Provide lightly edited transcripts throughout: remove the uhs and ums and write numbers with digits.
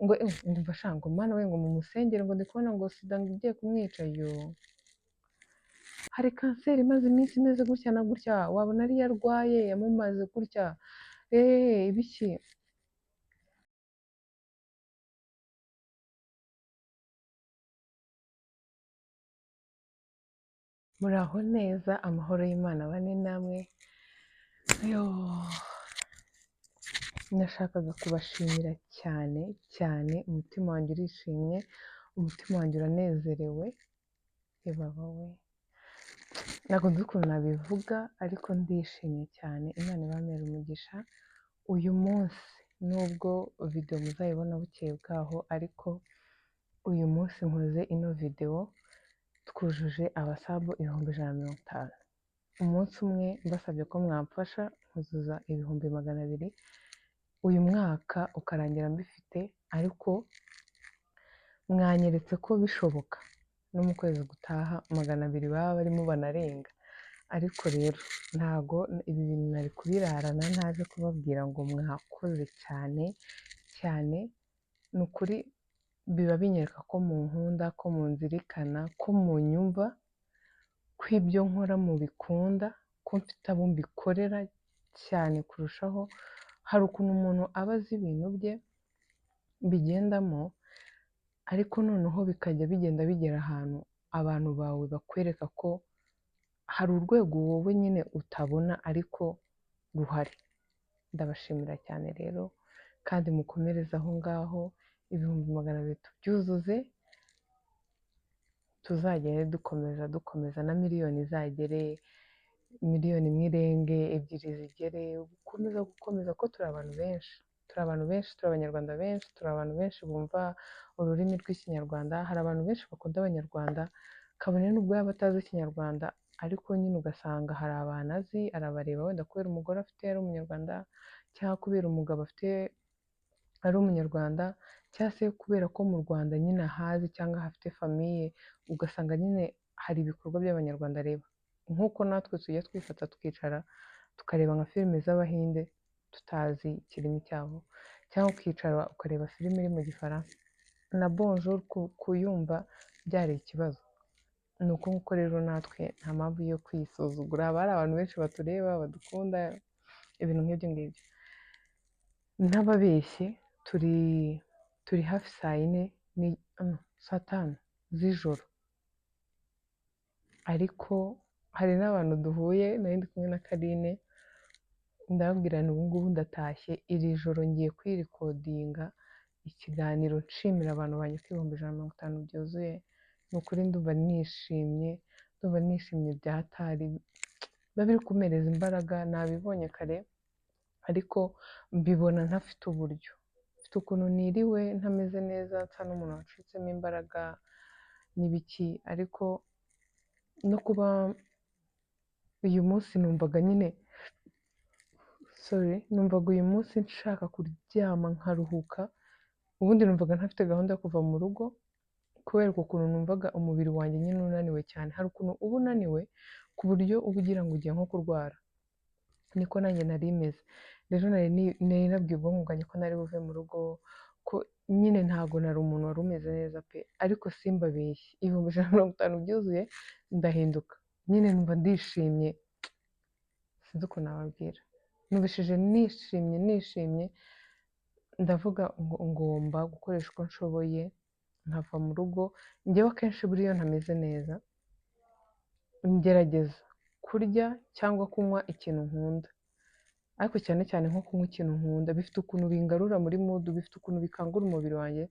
ngo ndumva sha ngo Mana we ngo mumusengere ngo ndi kubona ngo sida ngo igiye kumwica yoo! Hari kanseri imaze iminsi imeze gutya na gutya, wabona ariyo arwaye yamumaze gutya, ibiki? Muraho neza, amahoro y'Imana abane namwe, yoo! Nashakaga kubashimira cyane cyane, umutima wanjye urishimye, umutima wanjye uranezerewe, baba we! Ntabwo nzi ukuntu nabivuga ariko ndishimye cyane, Imana ibampere umugisha, uyu munsi nubwo video muzayibona bukeye bwaho ariko uyu munsi nkoze ino video twujuje abasabu 150. Umunsi umwe mbasabye ko mwamfasha nkuzuza 200,000, uyu mwaka ukarangira mbifite ariko mwanyeretse ko bishoboka no mu kwezi gutaha 200 baba barimo banarenga, ariko rero ntago ibi bintu nari kubirarana ntaje kubabwira ngo mwakoze cyane cyane, ni ukuri biba binyereka ko munkunda, ko munzirikana, ko munyumva, ko ibyo nkora mubikunda, ko mfite abo mbikorera cyane kurushaho. Hari ukuntu umuntu aba azi ibintu bye bigendamo ariko noneho bikajya bigenda bigera ahantu abantu bawe bakwereka ko hari urwego wowe nyine utabona ariko ruhari. Ndabashimira cyane rero kandi mukomereze aho ngaho, 200,000 tubyuzuze, tuzagende dukomeza na miliyoni izagere, miliyoni imwe irenge, 2 zigere, gukomeza ko turi abantu benshi, turi abanyarwanda benshi, turi abantu benshi bumva ururimi rw'ikinyarwanda, hari abantu benshi bakunda abanyarwanda kabone n'ubwo yaba atazi ikinyarwanda ariko nyine ugasanga hari abantu azi, arabareba wenda kubera umugore afite ari umunyarwanda cyangwa kubera umugabo afite ari umunyarwanda cyangwa se kubera ko mu Rwanda nyine ahazi cyangwa hafite famiye, ugasanga nyine hari ibikorwa by'abanyarwanda areba, nk'uko natwe tujya twifata tukicara tukareba nka filime z'abahinde tutazi ikirimi cyabo, cyangwa ukicara ukareba filime iri mu gifaransa na bonjour kuyumva byari ikibazo. Ni uko nguko rero natwe nta mpamvu yo kwisuzugura, haba hari abantu benshi batureba badukunda, ibintu nk'ibyo ngibyo. Ntababeshye turi hafi saa 4 saa 5 z'ijoro, ariko hari n'abantu duhuye nari ndi kumwe na Karine ndababwira nti ubu ngubu ndatashye, iri joro ngiye kwirikodinga ikiganiro nshimira abantu banjye ko 150 byuzuye, ni ukuri ndumva nishimye bya hatari, biba biri kumereza imbaraga, nabibonye kare ariko mbibona ntafite uburyo, mfite ukuntu niriwe ntameze neza nsa n'umuntu wacitsemo imbaraga n'ibiki, ariko no kuba uyu munsi numvaga uyu munsi nshaka kuryama nkaruhuka, ubundi numvaga ntafite gahunda yo kuva mu rugo kubera ukuntu numvaga umubiri wanjye nyine unaniwe cyane, hari ukuntu uba unaniwe ku buryo uba ugira ngo ugiye nko kurwara, niko nanjye nari meze. Rero nari nabwiye ubwonko bwanjye ko nari buve mu rugo, ko nyine ntago nari umuntu wari umeze neza pe, ariko simbabeshye 150 byuzuye ndahinduka, nyine numva ndishimye, sinzi ukuntu nababwira, numvishije nishimye, ndavuga ngo ngomba gukoresha uko nshoboye nkava mu rugo. Njyewe akenshi buriya ntameze neza ngerageza kurya cyangwa kunywa ikintu nkunda, ariko cyane cyane nko kunywa ikintu nkunda bifite ukuntu bingarura muri mood, bifite ukuntu bikangura umubiri wanjye,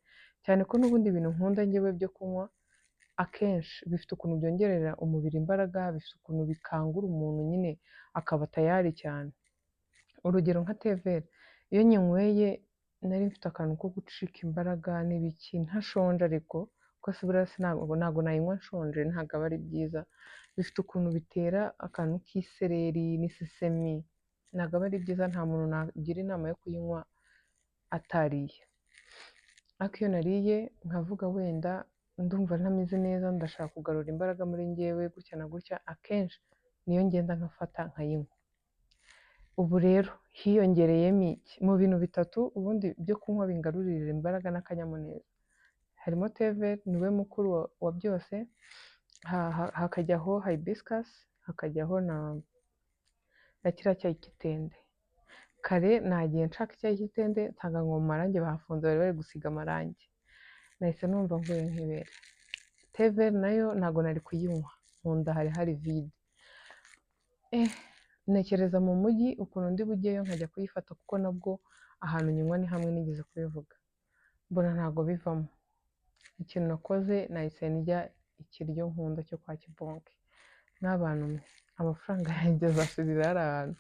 cyane ko n'ubundi ibintu nkunda njyewe byo kunywa akenshi bifite ukuntu byongerera umubiri imbaraga, bifite ukuntu bikangura umuntu nyine akaba tayari cyane. Urugero nka tevere, iyo nyinyweye nari mfite akantu ko gucika imbaraga n'ibiki ntashonje, ariko ko se buriya ntabwo nayinywa nshonje, ntabwo aba ari byiza, bifite ukuntu bitera akantu k'isereri n'isesemi, ntabwo aba ari byiza, nta muntu nagira inama yo kuyinywa atariye. Ariko iyo nariye nkavuga wenda ndumva ntameze neza, ndashaka kugarura imbaraga muri njyewe gutya na gutya, akenshi niyo ngenda nkafata nkayinywa. ubu rero hiyongereyemo iki mu bintu bitatu ubundi byo kunywa bingarurira imbaraga n'akanyamuneza, harimo teve niwe mukuru wa byose, hakajyaho hibiscus, hakajyaho na kiriya cyayi cy'itende. Kare nagiye nshaka icyayi cy'itende nsanga ngo mu marangi bahafunze bari bari gusiga amarangi, nahise numva mvuye nk'ibere. Teve nayo ntabwo nari kuyinywa, mu nda hari hari vide. Ntekereza mu mujyi ukuntu ndi bujyeyo nkajya kuyifata kuko nabwo ahantu nyinywa ni hamwe nigeze kubivuga, mbona ntabwo bivamo. Ikintu nakoze nahise ndya ikiryo nkunda cyo kwa Kibonke. N'abantu amafaranga yanjye azasubira hari ahantu,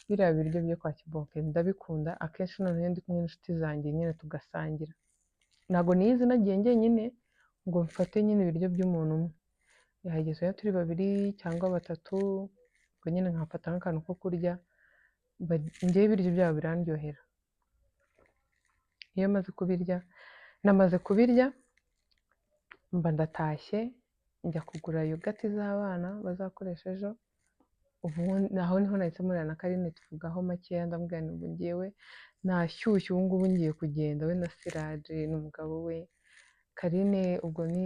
biriya biryo byo kwa Kibonke ndabikunda, akenshi noneho ndi kumwe n'inshuti zanjye nyine tugasangira. Ntabwo niyizi nagiye njyenyine ngo mfate nyine ibiryo by'umuntu umwe, yahagezeyo turi babiri cyangwa batatu, ubwo nyine nkafata nk'akantu ko kurya, njyewe ibiryo byabo birandyohera. Iyo namaze kubirya mba ndatashye njya kugura yogati z'abana bazakoresha ejo. Aho niho nahise mpurira na Karine tuvugaho makeya, ndamubwira nti ubu njyewe nashyushye, ubu ngubu ngiye kugenda, we na Siraje n'umugabo we. Karine ubwo ni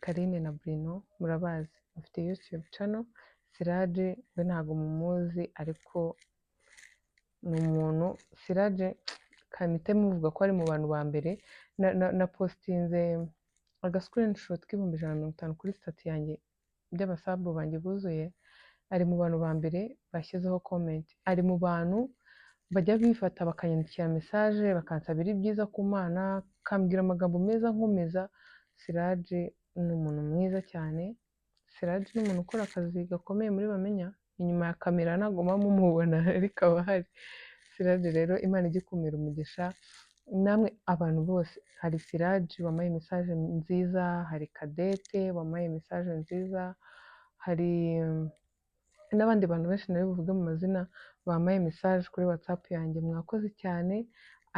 Karine na Bruno murabazi, bafite YouTube channel. Siraje we ntabwo mumuzi ariko ni umuntu, Siraje kamite muvuga ko ari mu bantu ba mbere na postinze aga screenshot k'ibihumbi 150 kuri stati yanjye by'abasabu banjye buzuye. Ari mu bantu ba mbere bashyizeho comment, ari mu bantu bajya bifata bakanyandikira message bakansabira ibyiza ku Mana, kambwira amagambo meza nkomeza. Siraje ni umuntu mwiza cyane. Siraje ni umuntu ukora akazi gakomeye muri Bamenya, inyuma ya kamera ntabwo mumubona ariko aba ahari. Siraje rero Imana ijye ikumira umugisha. Namwe abantu bose, hari Siraje wamaye message nziza, hari Kadete wamaye message nziza, hari n'abandi bantu benshi nari buvuge mu mazina bamaye message kuri WhatsApp yanjye. Mwakoze cyane,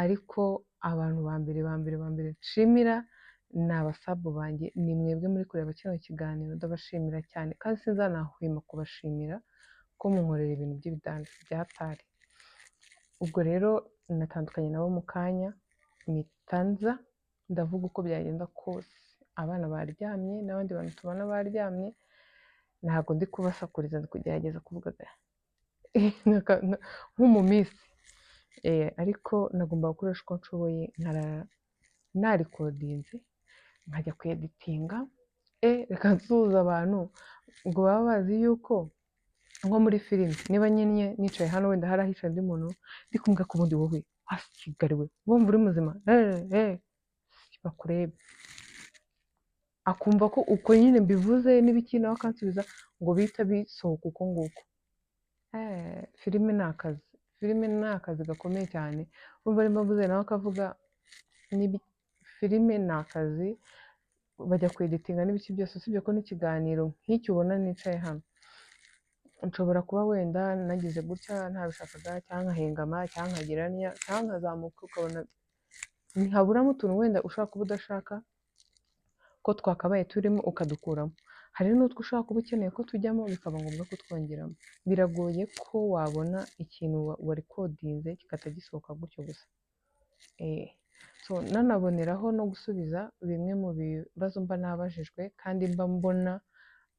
ariko abantu ba mbere nshimira ni abasabu banjye, ni mwebwe muri kureba kino kiganiro, ndabashimira cyane kandi sinzanahwema kubashimira ko munkorera ibintu by'ibidanje byatari. Ubwo rero natandukanye nabo mu kanya, mitanza ndavuga uko byagenda kose. Abana baryamye n'abandi bantu tubana baryamye, ntabwo ndi kubasakuriza, ndi kugerageza kuvuga nk'umumisi, ariko nagomba gukoresha uko nshoboye, narikodinze nkajya kweditinga. Reka nsuhuza abantu ngo baba bazi yuko nko muri filime niba nyine nicaye hano wenda hari ahicaye undi muntu ndi kumwe ku bundi, wowe hasigariwe wumva uri muzima, bakurebe akumva ko uko nyine mbivuze n'ibiki nawe akansubiza ngo bita bisohoka uko nguko. Filime ni akazi gakomeye cyane, urumva arimo mvuze nawe akavuga filime ni akazi, bajya kweditinga n'ibiki byose, usibye ko n'ikiganiro nk'icyo ubona nicaye hano nshobora kuba wenda nagize gutya ntabishakaga, cyangwa nkahengama, cyangwa nkagira niya, cyangwa nkazamuka ukabona ntihaburamo utuntu wenda ushobora kuba udashaka ko twakabaye turimo ukadukuramo. Hari n'utwo ushobora kuba ukeneye ko tujyamo bikaba ngombwa ko twongeramo. Biragoye ko wabona ikintu warikodinze kigahita gisohoka gutyo gusa. Nanaboneraho no gusubiza bimwe mu bibazo mba nabajijwe kandi mba mbona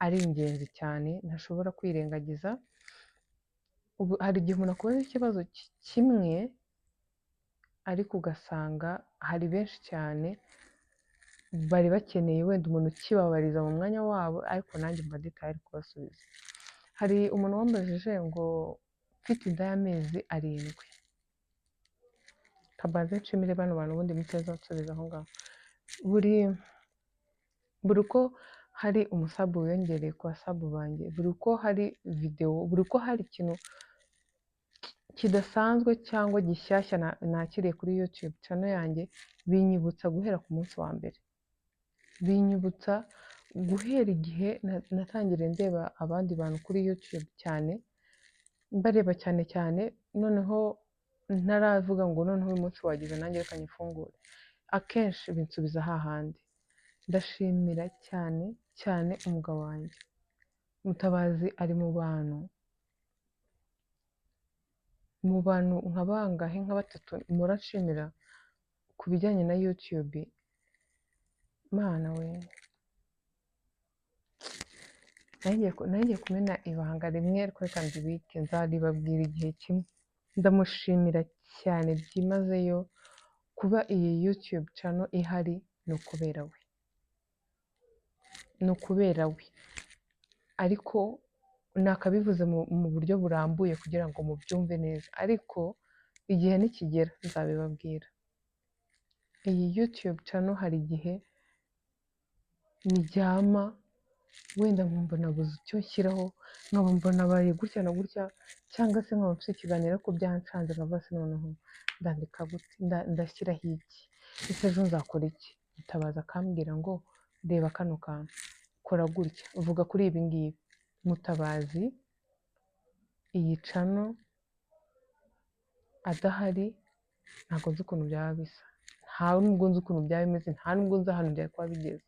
ari ingenzi cyane ntashobora kwirengagiza. Hari igihe umuntu akubaza ikibazo kimwe ariko ugasanga hari benshi cyane bari bakeneye wenda umuntu ukibabariza mu mwanya wabo, ariko nanjye mba nditayari kubasubiza. Hari umuntu wambajije ngo mfite inda y'amezi 7, kabanze nshimire bano bantu ubundi muteza nsubiza aho ngaho. Buri uko hari umusabu wiyongereye ku basabu banjye, buri uko hari videwo, buri uko hari ikintu kidasanzwe cyangwa gishyashya nakiriye kuri YouTube channel yanjye, binyibutsa guhera ku munsi wa mbere, binyibutsa guhera igihe natangiriye ndeba abandi bantu kuri YouTube cyane, mbareba cyane cyane, noneho ntaravuga ngo noneho uyu munsi wagize nanjye reka nyifungure. Akenshi binsubiza hahandi. Ndashimira cyane cyane umugabo wanjye Mutabazi, ari mu bantu mu bantu nka bangahe nka batatu murashimira ku bijyanye na YouTube. Mana we, nagiye kumena ibanga rimwe ariko reka ndibike, nzaribabwira igihe kimwe. Ndamushimira cyane byimazeyo kuba iyi YouTube channel ihari, ni ukubera we, ni ukubera we. Ariko nakabivuze mu buryo burambuye kugira ngo mubyumve neza, ariko igihe nikigera nzabibabwira. Iyi YouTube channel hari igihe nijyama wenda nkumva nabuze icyo nshyiraho, nkaba mbona abaye gutya na gutya, cyangwa se nkaba mfite ikiganiro ko byancanze nkavuga se noneho ndandika gute, ndashyiraho iki, ese ejo nzakora iki? Mutabazi akambwira ngo reba kano kantu, kora gutya, uvuga kuri ibi ngibi. Mutabazi iyi channel adahari ntabwo nzi ukuntu byaba bisa, nta nubwo nzi ukuntu byaba bimeze, nta nubwo nzi ahantu byari kuba bigeze.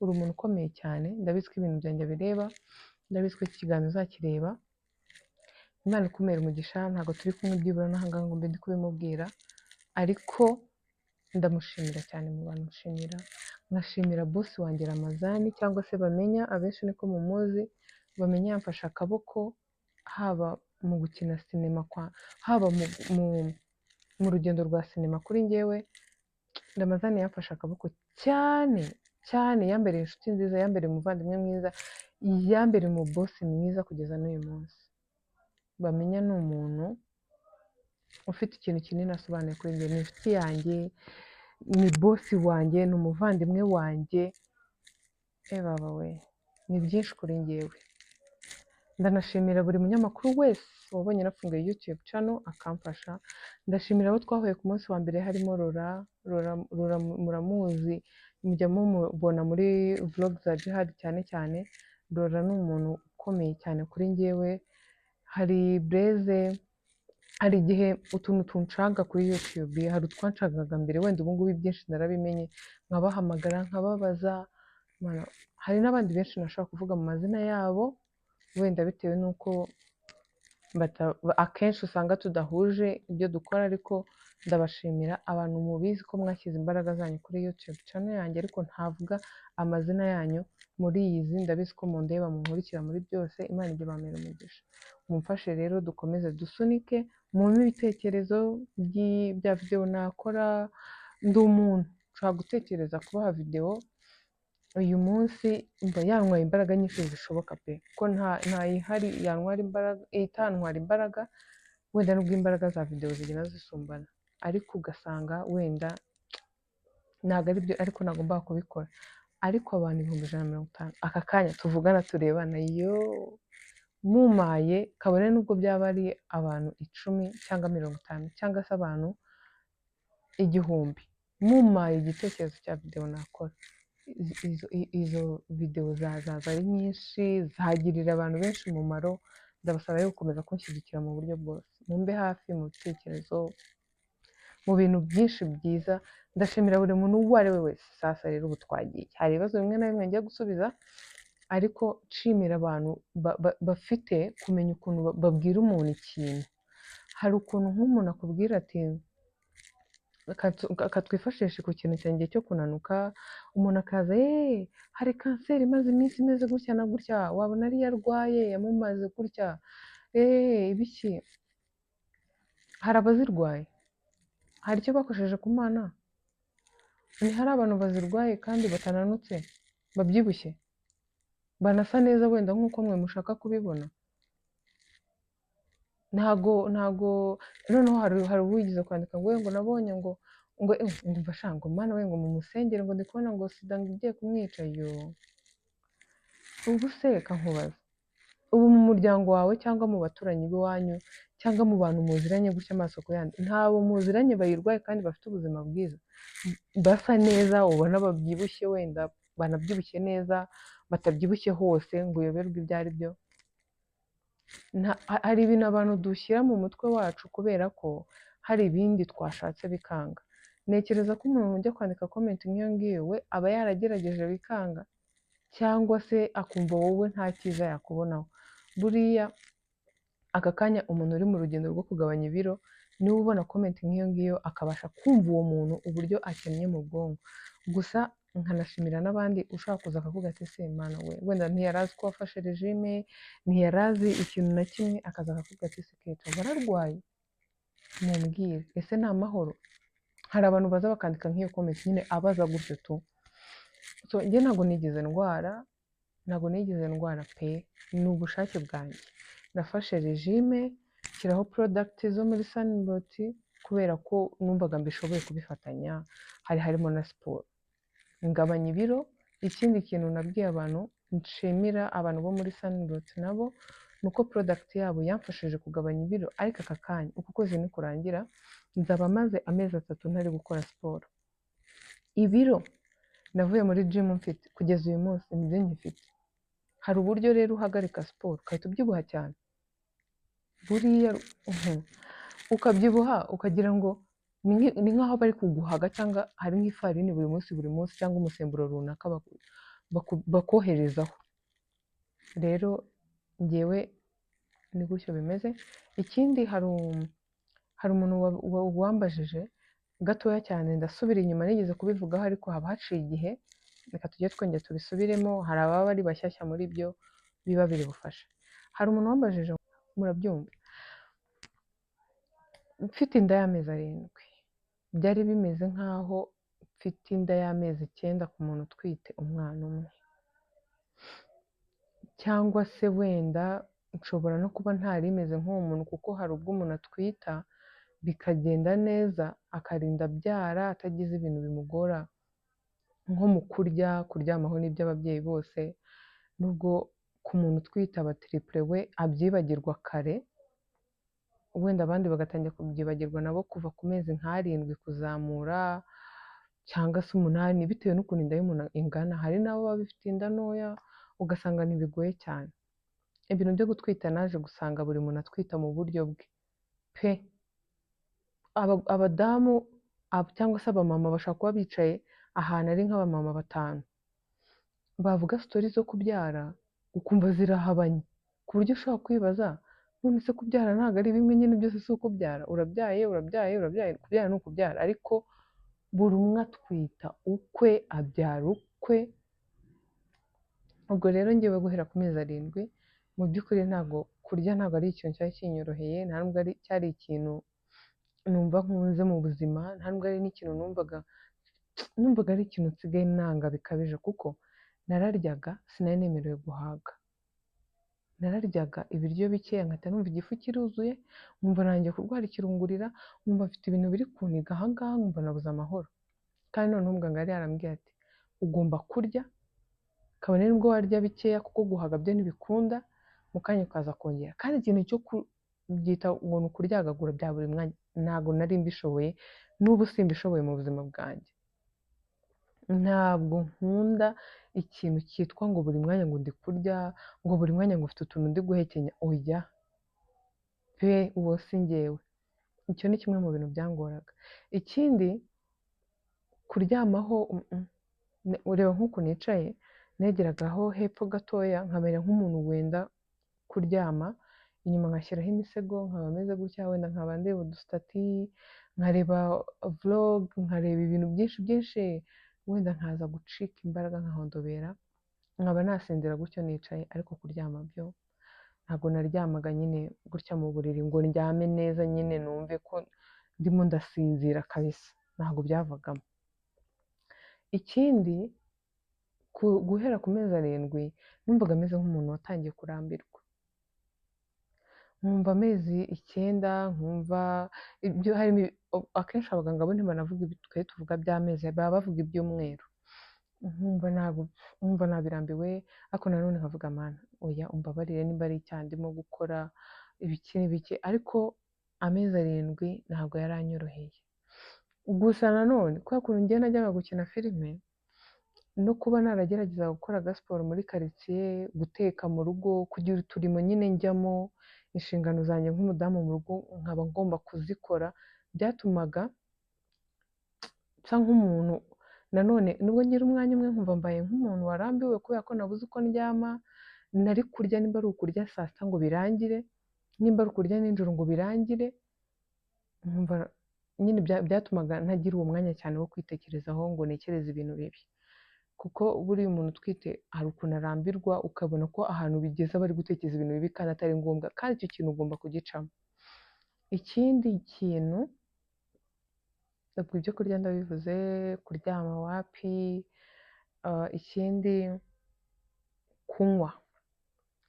Uri umuntu ukomeye cyane, ndabizi ko ibintu byanjye bireba, ndabizi ko iki kiganiro uzakireba. Imana ikumere umugisha, ntabwo turi kumwe byibura n'ahangaha ngo mbe ndi kubimubwira, ariko ndamushimira cyane mu bantu mushimira. Nkashimira boss wanjye Ramazani, cyangwa se Bamenya, abenshi niko mumuzi. Bamenya yamfashe akaboko, haba mu gukina sinema, haba mu rugendo rwa sinema kuri njyewe. Ramazani yamfashe akaboko cyane cyane, yambereye inshuti nziza, yambereye umuvandimwe mwiza, yambereye umubosi mwiza kugeza n'uyu munsi. Bamenya ni umuntu ufite ikintu kinini asobanuye kuri njye, ni inshuti yanjye, ni bosi wanjye, ni umuvandimwe wanjye. Baba we, ni byinshi kuri njyewe. Ndanashimira buri munyamakuru wese wabonye nafunguye YouTube channel akamfasha. Ndashimira abo twahuye ku munsi wa mbere, harimo Rora muramuzi, mujya mumubona muri vlog za Jihad cyane cyane. Rora ni umuntu ukomeye cyane kuri njyewe. Hari Blaise, hari igihe utuntu tuncaga kuri YouTube, hari utwancagaga mbere, wenda ubu ngubu byinshi narabimenye, nkabahamagara nkababaza. Hari n'abandi benshi nashobora kuvuga mu mazina yabo, wenda bitewe n'uko akenshi usanga tudahuje ibyo dukora, ariko ndabashimira abantu mubizi ko mwashyize imbaraga zanyu kuri YouTube channel yanjye, ariko ntavuga amazina yanyu muri izi. Ndabizi ko mundeba munkurikira muri byose. Imana ijye ibamera umugisha. Mumfashe rero dukomeze dusunike, mumpe ibitekerezo bya video nakora. Ndi umuntu nshobora gutekereza kubaha video uyu munsi mba yantwaye imbaraga nyinshi zishoboka pe, ko ntayihari yantwara imbaraga, itantwara imbaraga, wenda nubwo imbaraga za video zigenda zisumbana, ariko ugasanga wenda ntabwo ari byo, ariko nagombaga kubikora. Ariko abantu 150 aka kanya tuvugana turebana, yo mumaye kabone nubwo byaba ari abantu 10 cyangwa 50 cyangwa se abantu 1000, mumaye igitekerezo cya video nakora, izo video zazaza ari nyinshi, zagirira abantu benshi umumaro. Ndabasaba rero gukomeza kunshyigikira mu buryo bwose, mumbe hafi mu bitekerezo, mu bintu byinshi byiza. Ndashimira buri muntu uwo ari we wese. Sasa rero ubu twagiye, hari ibibazo bimwe na bimwe ngiye gusubiza, ariko nshimira abantu bafite kumenya ukuntu babwira umuntu ikintu. Hari ukuntu nk'umuntu akubwira ati akatwifashisha ku kintu cyanjye cyo kunanuka, umuntu akaza hari kanseri imaze iminsi imeze gutya na gutya, wabona ari yarwaye yamumaze gutya, ibiki. Hari abazirwaye, hari icyo bakoresheje ku Mana. Hari abantu bazirwaye kandi batananutse, babyibushye, banasa neza wenda nk'uko mwe mushaka kubibona. Ntago noneho hari uwigize kwandika ngo nabonye ngo ndumva shango Mana we ngo mumusengere ngo ndikubona ngo sida ngo igiye kumwica. Yo, ubu se kankubaza, ubu mu muryango wawe cyangwa mu baturanyi b'iwanyu cyangwa mu bantu muziranye gutya amaso ku yandi, ntabo muziranye bayirwaye kandi bafite ubuzima bwiza, basa neza, ubona babyibushye, wenda banabyibushye neza, batabyibushye hose ngo uyoberwe ibyo ari byo. Hari ibintu abantu dushyira mu mutwe wacu kubera ko hari ibindi twashatse bikanga. Ntekereza ko umuntu ujya kwandika comment nk'iyo ngiyo we aba yaragerageje bikanga, cyangwa se akumva wowe nta cyiza yakubonaho. Buriya aka kanya umuntu uri mu rugendo rwo kugabanya ibiro niwe ubona comment nk'iyo ngiyo akabasha kumva uwo muntu uburyo akennye mu bwonko. Gusa nkanashimira n'abandi ushobora kuza akavuga ati ese mana we wenda ntiyari azi ko wafashe regime, ntiyari azi ikintu na kimwe, akaza akavuga ati ese Kate wararwaye mumbwire, ese ni amahoro? Hari abantu baza bakandika nk'iyo comment nyine abaza gutyo tu. So njye ntabwo nigeze ndwara pe, ni ubushake bwanjye. Nafashe regime shyiraho product zo muri Sunblock kubera ko numvaga mbishoboye kubifatanya, hari harimo na siporo ngabanya ibiro. Ikindi kintu nabwiye abantu, nshimira abantu bo muri Sunblock nabo, nuko product yabo yamfashije kugabanya ibiro, ariko aka kanya uku kwezi nikurangira nzaba maze amezi 3 ntari gukora siporo. Ibiro navuye muri gym mfite kugeza uyu munsi nibyo nkifite. Hari uburyo rero uhagarika siporo ukahita ubyibuha cyane, buriya ukabyibuha ukagira ngo ni nk'aho bari kuguhaga cyangwa hari nk'ifarini buri munsi cyangwa umusemburo runaka bakoherezaho. Rero ngewe ni gutyo bimeze. Ikindi hari umuntu wambajije gatoya cyane, ndasubira inyuma nigeze kubivugaho ariko haba haciye igihe, reka tujye twongera tubisubiremo, hari ababa bari bashyashya muri byo biba biri bufasha. Hari umuntu wambajije, murabyumva, mfite inda y'amezi 7, byari bimeze nk'aho mfite inda y'amezi 9 ku muntu utwite umwana umwe, cyangwa se wenda nshobora no kuba ntari imeze nk'uwo muntu, kuko hari ubwo umuntu atwita bikagenda neza akarinda abyara atagize ibintu bimugora nko mu kuryamaho n'iby'ababyeyi bose, nubwo ku muntu utwite aba triple we abyibagirwa kare, wenda abandi bagatangira kubyibagirwa nabo kuva ku mezi nk'7 kuzamura cyangwa se 8 bitewe n'ukuntu inda y'umuntu ingana. Hari n'abo baba bafite inda ntoya ugasanga ntibigoye cyane. Ibintu byo gutwita naje gusanga buri muntu atwita mu buryo bwe pe. Abadamu cyangwa se abamama bashobora kuba bicaye ahantu ari nk'abamama 5 bavuga story zo kubyara ukumva zirahabanye, ku buryo ushobora kwibaza none se kubyara ntabwo ari bimwe nyine, byose si ukubyara, urabyaye kubyara ni ukubyara, ariko buri umwe atwita ukwe abyara ukwe. Ubwo rero ngewe guhera ku mezi 7 mu by'ukuri ntabwo kurya ntabwo ari ikintu cyari kinyoroheye, nta nubwo cyari ikintu numva nkunze mu buzima, nta nubwo ari n'ikintu numvaga ari ikintu nsigaye nanga bikabije, kuko nararyaga sinari nemerewe guhaga. Nararyaga ibiryo bikeya nkahita numva igifu kiruzuye, nkumva nanjye kurwara ikirungurira, nkumva mfite ibintu biri kuniga aha ngaha, nkumva nabuze amahoro. Kandi noneho muganga yari yarambwiye ati ugomba kurya, kabone nubwo warya bikeya kuko guhaga byo ntibikunda, mu kanya ukaza kongera. Kandi ikintu cyo kubyita ngo ni ukuryagagura bya buri mwanya ntabwo nari mbishoboye, n'ubu simbishoboye mu buzima bwanjye. Ntabwo nkunda ikintu cyitwa ngo buri mwanya ngo ndi kurya, ngo buri mwanya ngo ufite utuntu ndi guhekenya, oya pe, uwo si njyewe. Icyo ni kimwe mu bintu byangoraga. Ikindi kuryamaho, ureba nk'uko nicaye negeragaho hepfo gatoya nkamera nk'umuntu wenda kuryama, inyuma ngashyiraho imisego nkaba meze gutya, wenda nkaba ndeba udustati, nkareba vlog, nkareba ibintu byinshi, wenda nkaza gucika imbaraga nkahondobera, nkaba nasinzira gutyo nicaye. Ariko kuryama byo ntabwo naryamaga nyine gutya mu buriri ngo ndyame neza nyine numve ko ndimo ndasinzira kabisa, ntabwo byavagamo. Ikindi guhera ku mezi 7 numvaga meze nk'umuntu watangiye kurambirwa, nkumva amezi 9, nkumva ibyo harimo akenshi abaganga bo ntibanavuga twe tuvuga by'amezi, baba bavuga ibyumweru, nkumva nabirambiwe. Ariko nanone nkavuga mana oya umbabarire nimba ari icyaha ndimo gukora ibiki n'ibiki, ariko amezi 7 ntabwo yaranyoroheye. Gusa nanone kubera ukuntu njye najyaga gukina filime no kuba naragerageza gukora agasiporo muri karitsiye, guteka mu rugo, kugira uturimo nyine njyamo, inshingano zanjye nk'umudamu mu rugo nkaba ngomba kuzikora, byatumaga nsa nk'umuntu nanone, nubwo ngira umwanya umwe nkumva mbaye nk'umuntu warambiwe kubera ko nabuze uko ndyama. Nari kurya nimba ari ukurya saa sita ngo birangire, nimba ari ukurya nijoro ngo birangire, nkumva nyine byatumaga ntagira uwo mwanya cyane wo kwitekerezaho ngo ntekereze ibintu bibi, kuko buriya umuntu utwite hari ukuntu arambirwa ukabona ko ahantu bigeze aba ari gutekereza ibintu bibi kandi atari ngombwa, kandi icyo kintu ugomba kugicamo. Ikindi kintu, ubwo ibyo kurya ndabivuze, kuryama wapi, ikindi kunywa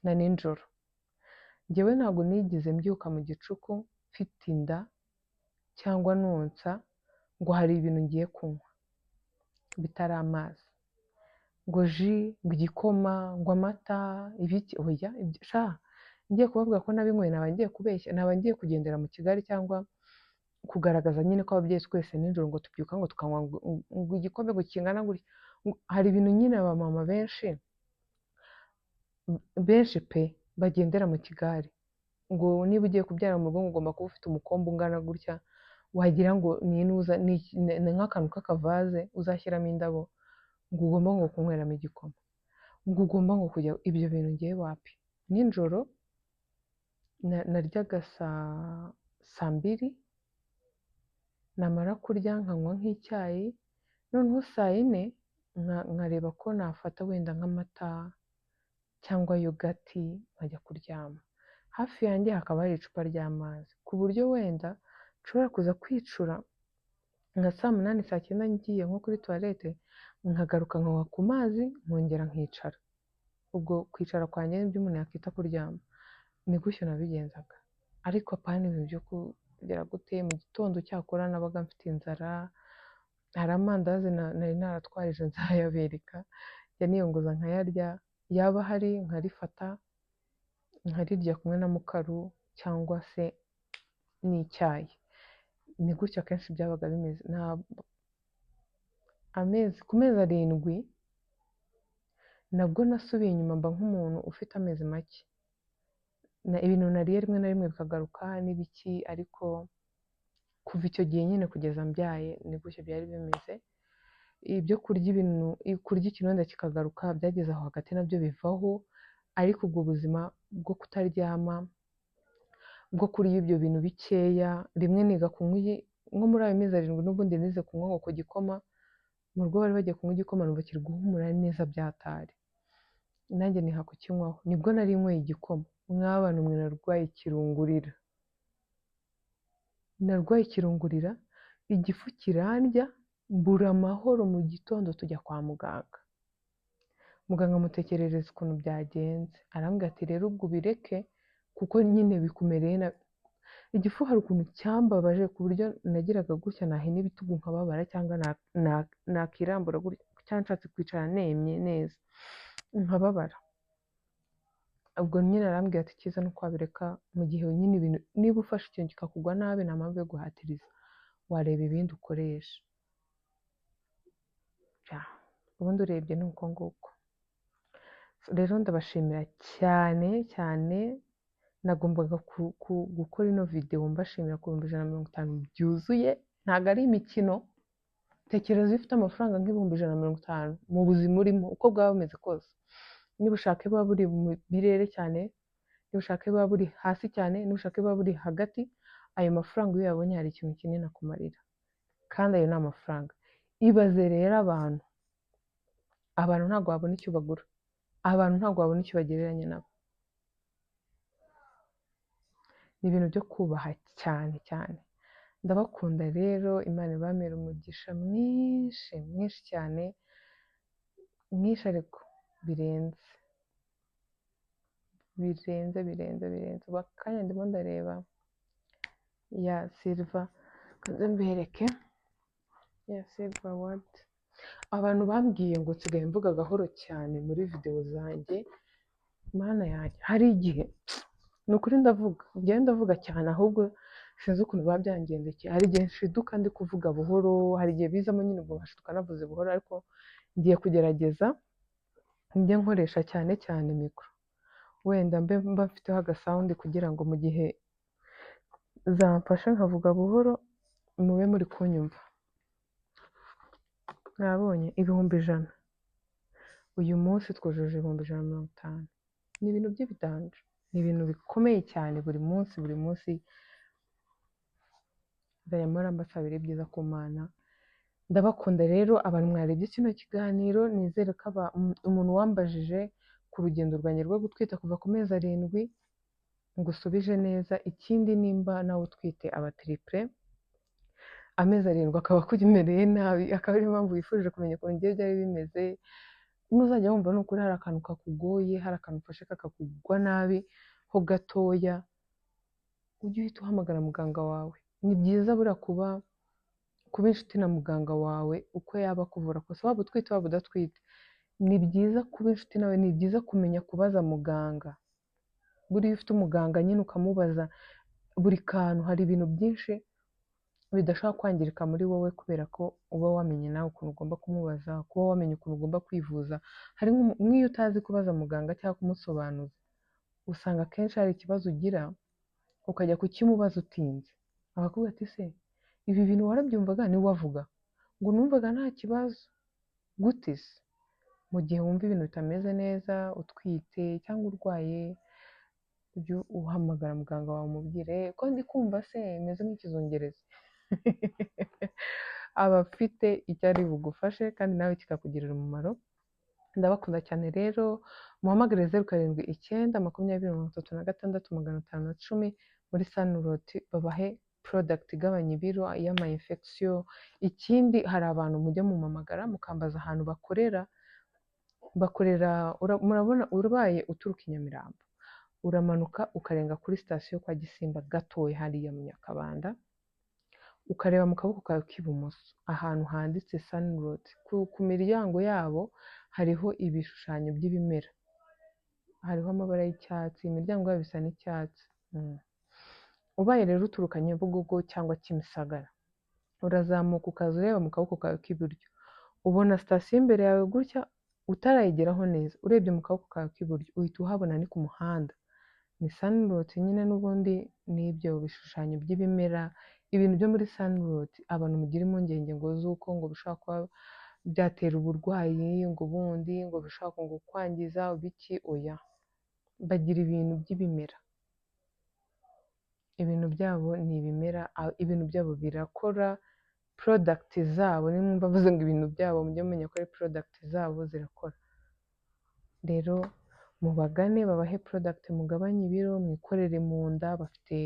na nijoro. Njyewe ntabwo nigeze mbyuka mu gicuku mfite inda cyangwa nonsa ngo hari ibintu ngiye kunywa bitari amazi, ngo ji, ngo igikoma, ngo amata, ibiki, oya, ngiye kubavuga ko nabinyweye naba ngiye kubeshya, naba ngiye kugendera mu Kigali cyangwa kugaragaza nyine ko ababyeyi twese nijoro ngo tubyuka ngo tukanywa ngo igikombe ngo kingana gutya. Hari ibintu nyine abamama benshi pe bagendera mu Kigali, ngo niba ugiye kubyara mu rugo ugomba kuba ufite umukombe ungana gutya, wagira ngo ni nk'akantu k'akavaze uzashyiramo indabo, ngo ugomba ngo kunyweramo igikoma, ngo ugomba ngo kujya. Ibyo bintu ngiye wapi. Nijoro naryaga saa mbiri, namara kurya nkanywa nk'icyayi, noneho saa yine nkareba ko nafata wenda nk'amata cyangwa yogati nkajya kuryama. Hafi yanjye hakaba hari icupa ry'amazi, ku buryo wenda nshobora kuza kwicura nka saa munani saa cyenda ngiye nko kuri toilette, nkagaruka nkanywa ku mazi nkongera nkicara. Ubwo kwicara kwanjye nibyo umuntu yakwita kuryama. Ni gutyo nabigenzaga, ariko apana ibintu byo kugera gute. Mu gitondo cyakora nabaga mfite inzara, hari amandazi nari naratwarije nzayabereka, njya niyongoza nkayarya, yaba hari nkarifata nkarirya kumwe na mukaru cyangwa se n'icyayi. Ni gutyo akenshi byabaga bimeze. Ku mezi 7 nabwo nasubiye inyuma mba nk'umuntu ufite amezi make, ibintu nariye rimwe na rimwe bikagaruka n'ibiki, ariko kuva icyo gihe nyine kugeza mbyaye ni gutyo byari bimeze. Ibyo kurya ikinonda kikagaruka byageze aho hagati nabyo bivaho, ariko ubwo buzima bwo kutaryama, bwo kurya ibyo bintu bikeya, rimwe niga kunywa nko muri ayo mezi 7 n'ubundi nize kunywa ngo ku gikoma, mu rugo bari bagiye kunywa igikoma numva kiri guhumura neza byatari, nanjye niha kukinywaho. Nibwo nari nyweye igikoma. Mw'abantu mwe narwaye ikirungurira, igifu kirandya, mbura amahoro. Mu gitondo tujya kwa muganga, muganga amutekerereza ukuntu byagenze, arambwira ati rero ubwo ubireke kuko nyine bikumereye nabi. Igifu hari ukuntu cyambabaje ku buryo nagiraga gutya nahina ibitugu nkababara, cyangwa nakirambura gutya cyangwa nshatse kwicara nemye neza nkababara. Ubwo nyine arambwira ati icyiza ni uko wabireka, mu gihe nyine ibintu niba ufashe ikintu kikakugwa nabi nta mpamvu yo guhatiriza, wareba ibindi ukoresha. Ubundi urebye ni uko nguko. Rero ndabashimira cyane cyane, nagombaga gukora ino video mbashimira ku 150 byuzuye, ntabwo ari imikino. Tekereza iyo ufite amafaranga nk'ibihumbi 150 mu buzima urimo uko bwaba bumeze kose, niba ushaka buba buri mu birere cyane, niba ushaka buba buri hasi cyane, niba ushaka buba buri hagati, ayo mafaranga iyo uyabonye hari ikintu kinini akumarira, kandi ayo ni amafaranga. Ibaze rero abantu ntabwo babona icyo bagura, abantu ntabwo babona icyo bagereranya nabo. Ni ibintu byo kubaha cyane cyane. Ndabakunda rero, Imana ibamere umugisha mwinshi mwinshi cyane, mwinshi ariko birenze. Bakanya ndimo ndareba ya Silver, kaze mbereke ya Silver Award. Abantu bambwiye ngo nsigaye mvuga gahoro cyane muri video zanjye. Mana yanjye, hari igihe ni ukuri ndavuga cyane, ahubwo sinzi ukuntu biba byangendekeye. Hari igihe nshiduka ndi kuvuga buhoro, hari igihe bizamo nyine ubwo nkashiduka navuze buhoro, ariko ngiye kugerageza njye nkoresha cyane cyane mikoro, wenda mba mfiteho agasawundi kugira ngo mu gihe zamfashe nkavuga buhoro mube muri kunyumva. Mwabonye 100,000. Uyu munsi twujuje 150. Ni ibintu by'ibidanje. ni ibintu bikomeye cyane buri munsi nzajya mpora mbasabira ibyiza ku Mana. Ndabakunda rero abantu mwarebye kino kiganiro, nizere ko umuntu wambajije ku rugendo rwanjye rwo gutwita kuva ku mezi 7 ngusubije neza. Ikindi nimba nawe utwite abatiripure amezi 7 akaba akumereye nabi, akaba ariyo mpamvu wifuje kumenya ukuntu ngiye byari bimeze, ntuzajya wumva nukuri hari akantu kakugoye, hari akantu ufashe kakakugwa nabi ho gatoya, ujye uhita uhamagara muganga wawe. Ni byiza buriya kuba inshuti na muganga wawe uko yaba akuvura kose, waba utwite waba udatwite, ni byiza kuba inshuti nawe, ni byiza kumenya kubaza muganga. Buriya ufite umuganga nyine ukamubaza buri kantu, hari ibintu byinshi bidashobora kwangirika muri wowe kubera ko uba wamenye nawe ukuntu ugomba kumubaza, kuba wamenye ukuntu ugomba kwivuza. Hari nk'iyo utazi kubaza muganga cyangwa kumusobanuza, usanga akenshi hari ikibazo ugira ukajya kukimubaza utinze, akakubwira ati se ibi bintu warabyumvaga? Niwe wavuga ngo numvaga nta kibazo. Gute se? Mu gihe wumva ibintu bitameze neza utwite cyangwa urwaye, ujye uhamagara muganga wawe umubwire ko ndi kumva se meze nk'ikizungerezi. Aba afite icyo ari bugufashe kandi nawe kikakugirira umumaro. Ndabakunda cyane rero, muhamagare 0792236510 muri Sunroot babahe product igabanya ibiro y'ama infection. Ikindi hari abantu mujya mumamagara mukambaza ahantu bakorera murabona urabaye uturuka i Nyamirambo, uramanuka ukarenga kuri sitasiyo kwa Gisimba gatoya hariya mu Nyakabanda, ukareba mu kaboko kawe k'ibumoso ahantu handitse Sunroot, ku miryango yabo hariho ibishushanyo by'ibimera, hariho amabara y'icyatsi, imiryango yabo isa n'icyatsi. Ubaye rero uturuka Nyabugogo cyangwa Kimisagara, urazamuka ukaza ureba mu kaboko kawe k'iburyo, ubona sitasiyo imbere yawe gutya, utarayigeraho neza urebye mu kaboko kawe k'iburyo uhita uhabona ni ku muhanda. Ni Sunroot nyine n'ubundi n'ibyo bishushanyo by'ibimera, ibintu byo muri Sunroot abantu mugira impungenge ngo z'uko ngo bishobora kuba byatera uburwayi, ngo ubundi ngo bishobora ngo kwangiza biki, oya. Bagira ibintu by'ibimera, ibintu byabo ni ibimera, ibintu byabo birakora, product zabo nimwumva bavuze ngo ibintu byabo mujye mumenya ko ari product zabo zirakora. Rero mubagane babahe product mugabanye ibiro, mwikorere mu nda, bafite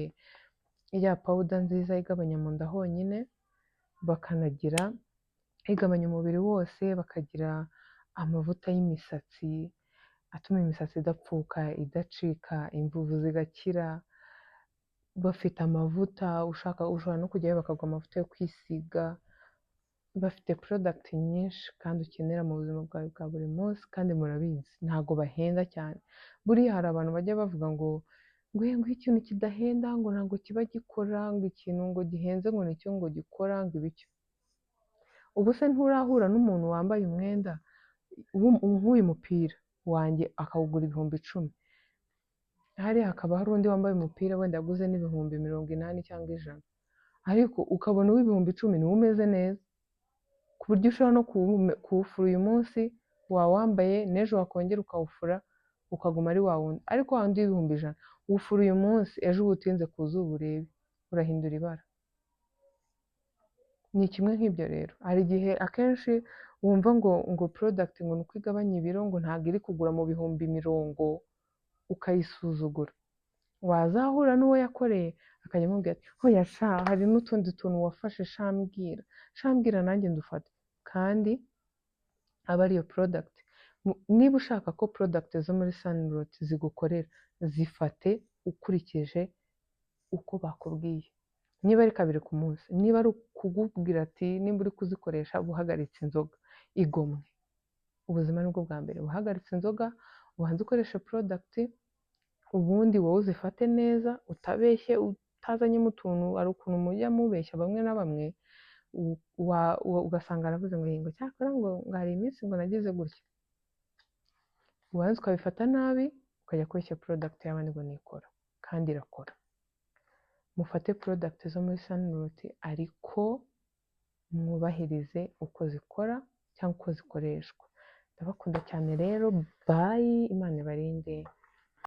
ya powder nziza igabanya mu nda honyine, bakanagira igabanya umubiri wose, bakagira amavuta y'imisatsi atuma imisatsi idapfuka, idacika, imvuvu zigakira. Bafite amavuta ushobora no kujyayo bakaguha amavuta yo kwisiga. Bafite product nyinshi kandi ukenera mu buzima bwawe bwa buri munsi, kandi murabizi ntabwo bahenda cyane. Buriya hari abantu bajya bavuga ngo ikintu kidahenda ngo ntabwo kiba gikora, ngo ikintu ngo gihenze ngo nicyo ngo gikora, ngo ibicyo. Ubu se nturahura n'umuntu wambaye umwenda nk'uyu mupira wanjye akawugura 10,000, hariya hakaba hari undi wambaye umupira wenda yaguze n'ibihumbi 80 cyangwa 100, ariko ukabona uw'10,000 niwe umeze neza, ku buryo ushobora no kuwufura uyu munsi wawambaye, n'ejo wakongera ukawufura ukaguma ari wa wundi. Ariko wa wundi w'100,000 uwufura uyu munsi, ejo uba utinze ku zuba urebe urahindura ibara. Ni kimwe nk'ibyo rero, hari igihe akenshi wumva ngo product ngo nuko igabanya ibiro ngo ntabwo iri kugura mu bihumbi 10, ukayisuzugura. Wazahura n'uwo yakoreye akajya amubwira ati hoya sha, hari n'utundi tuntu wafashe, shambwira nanjye ndufata, kandi aba ariyo product. Niba ushaka ko product zo muri Sunroot zigukorera, zifate ukurikije uko bakubwiye. Niba ari 2 ku munsi, niba ari kugubwira ati nimba uri kuzikoresha buhagaritse inzoga, igomwe. Ubuzima nibwo bwa mbere, buhagaritse inzoga, ubanza ukoresha product, ubundi wowe uzifate neza, utabeshye, utazanyemo utuntu. Ari ukuntu mujya mubeshya bamwe na bamwe, ugasanga aravuze ngo cyakora ngo hari iminsi ngo nagize gutya, ubanza ukabifata nabi, ukajya koresha product y'abandi ngo nikora, kandi irakora. Mufate product zo muri Sunroot ariko mwubahirize uko zikora cyangwa uko zikoreshwa. Ndabakunda cyane rero, bye, Imana ibarinde.